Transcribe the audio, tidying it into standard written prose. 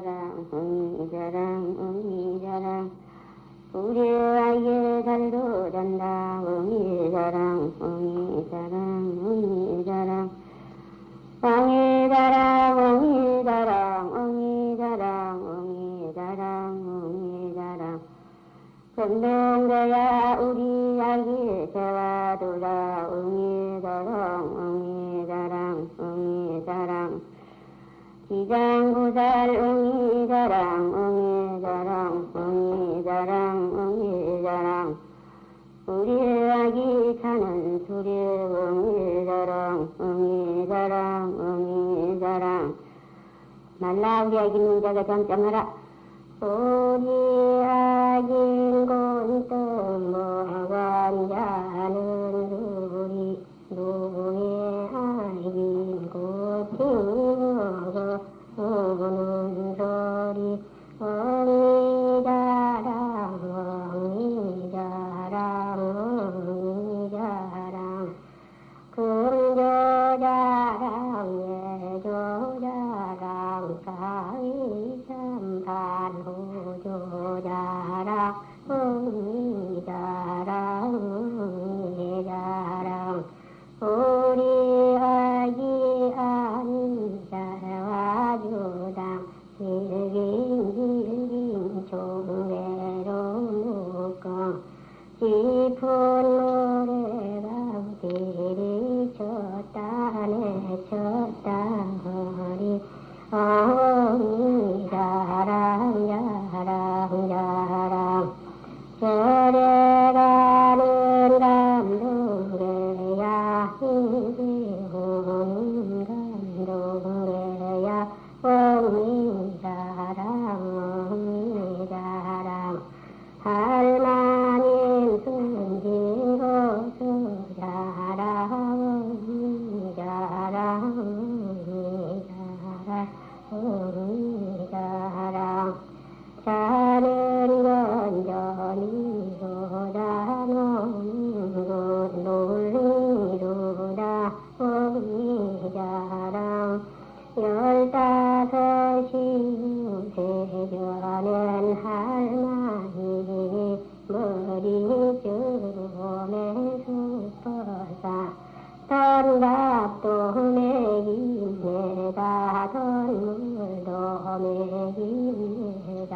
자랑 웅이 자랑 우리 아이의 달도 잔다 웅이 자랑 웅이 자랑 웅이 자랑 웅이 자랑 웅이 자랑 웅이 자랑 웅이 자랑 금동대야 우리 아기 세와두라 웅이 자랑 웅이 자랑 웅이 자랑 기장구살 웅이 자랑 웅이 자랑 웅이 자랑 웅이 자랑 우리 아기 차는 수리 웅이 자랑 웅이 자랑 웅이 자랑 말라 우리 아기 문자가 점점하라 우리 아기 곤또 먹은 자는 우리 누구의 아기 곧 먹어 오는 소리 엉이 자랑 엉이 자랑 엉이 자랑 금조 자랑 예조 자랑 가위 삼반 호조 자랑 엉이 자랑 엉이 자랑 우리 아기 안자와 주당 질긴 종대로 묶어 깊은 노래방 들이 쳤다네 쳤다 허리 엉이 자랑 자랑 자랑 절에 가는 감동대야 이리 오는 감동대야 엉이 자랑 엉이 자랑 할머님 숨진 곳을 자랑 엉이 자랑 엉이 자랑 엉이 자랑 사는 건 전이로다 노는 건 놀이로다 엉이 자랑 15시 세전엔 할머니 머리주름에 sup어사 던밥도 먹입니다. 던물도 먹입니다.